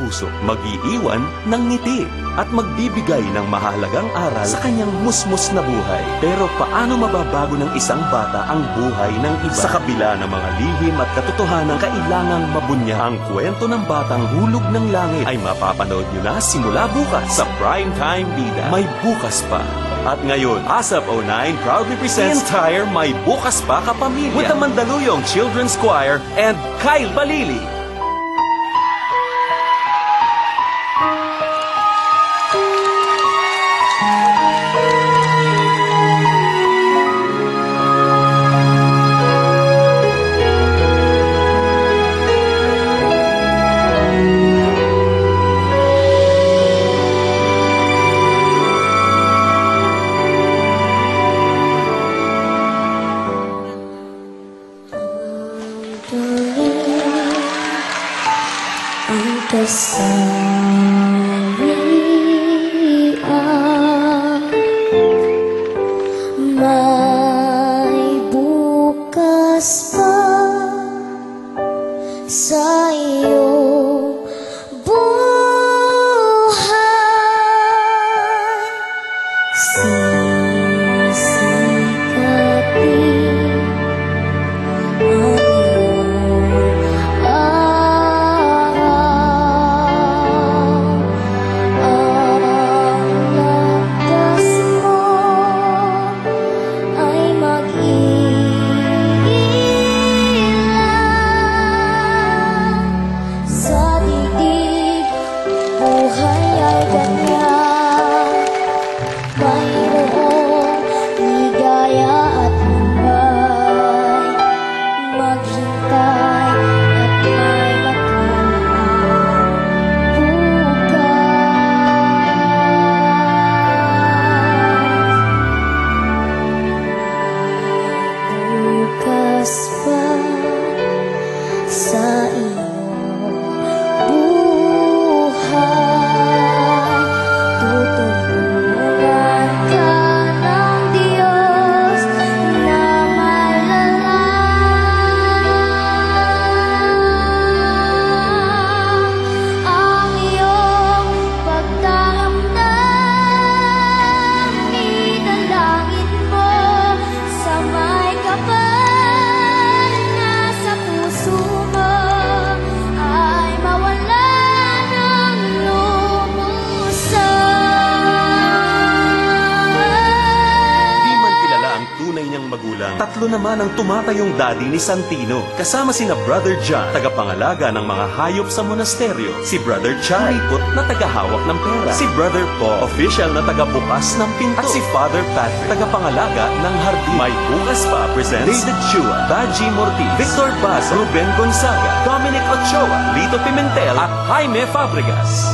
puso, mag-iiwan ng ngiti, at magbibigay ng mahalagang aral sa kanyang musmus na buhay. Pero paano mababago ng isang bata ang buhay ng iba? Sa kabila ng mga lihim at katotohanan, kailangang mabunya. Ang kwento ng batang hulog ng langit ay mapapanood nyo na simula bukas sa Primetime Bida. May bukas pa. At ngayon, ASAP 09 proudly presents the entire May Bukas Pa Kapamilya with the Mandaluyong Children's Choir and Kyle Balili. May bukas pa sa iyong buhay, sisikatin ang iyong araw. Ang landas mo ay mag-iilan sa didig. Buhay ay ganyan, mayroong ligaya at lumbay. Maghintay at may magkalang bukas pa sa iyong buhay. Tutulungan ka ng Diyos na malala. Ang iyong pagdaramdam, idalangin mo sa may kapal na sa puso mo ay mawala ng lumusan. Di man kilala ang tunay niyang magulang, tatlo naman ang tumatayong daddy ni Santino. Kasama sina Brother John, tagapangalaga ng mga hayop sa monasteryo. Si Brother Chai, ikot na tagahawak ng pera. Si Brother Paul, official na tagabukas ng pinto. At si Father Patrick, tagapangalaga ng hardin. May Bukas Pa presents David Chua, Baji Mortiz, Victor Baz, Ruben Gonzaga, Dominic Ochoa, Lito Pimentel, at Jaime Fabregas.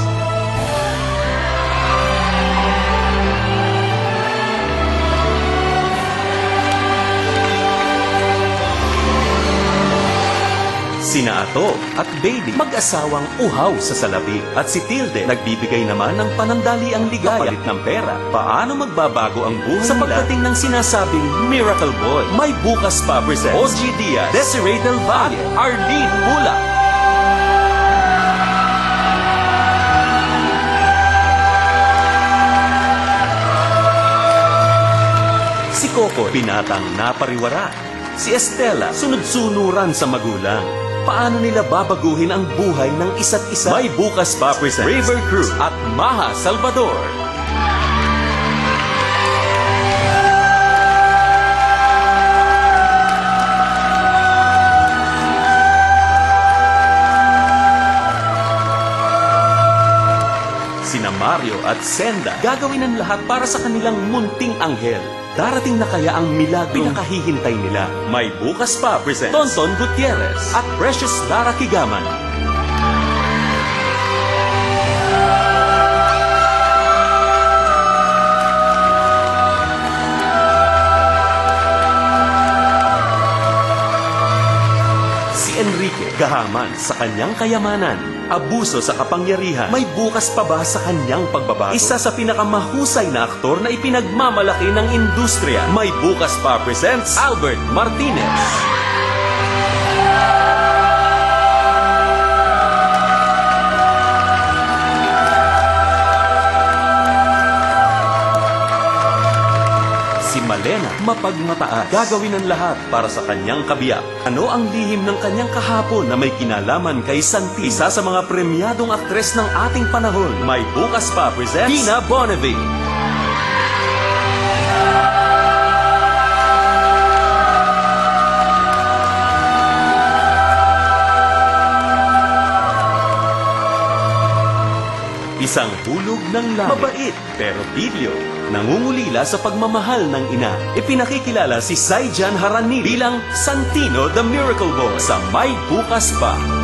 Sina Ato at Baby, mag-asawang uhaw sa salapi. At si Tilde, nagbibigay naman ng panandaliang ligaya kapalit ng pera. Paano magbabago ang buhay sa pagdating ng sinasabing Miracle Boy? May Bukas Pa presents OG Diaz, Desiree Del Valle, Arlene Mula. Si Coco, binatang napariwara. Si Estela, sunod-sunuran sa magulang. Paano nila babaguhin ang buhay ng isa't isa? May Bukas Pa presents River Crew at Maha Salvador. Sina Mario at Senda, gagawin ang lahat para sa kanilang munting anghel. Darating na kaya ang milagro pinakahihintay nila? May Bukas Pa presents Tonton Gutierrez at Precious Lara Kigaman. Si Enrique, gahaman sa kanyang kayamanan, abuso sa kapangyarihan. May bukas pa ba sa kanyang pagbabago? Isa sa pinakamahusay na aktor na ipinagmamalaki ng industriya. May Bukas Pa presents Albert Martinez. mapagmataas. Gagawin ang lahat para sa kanyang kabiyak. Ano ang lihim ng kanyang kahapon na may kinalaman kay Santi? Isa sa mga premyadong aktres ng ating panahon. May Bukas Pa presents Tina Bonnevie. Isang hulog ng langit. Mabait, pero bidyo. Nangungulila sa pagmamahal ng ina. Ipinakikilala si Saijan Harani bilang Santino the Miracle Boy sa May Bukas Pa.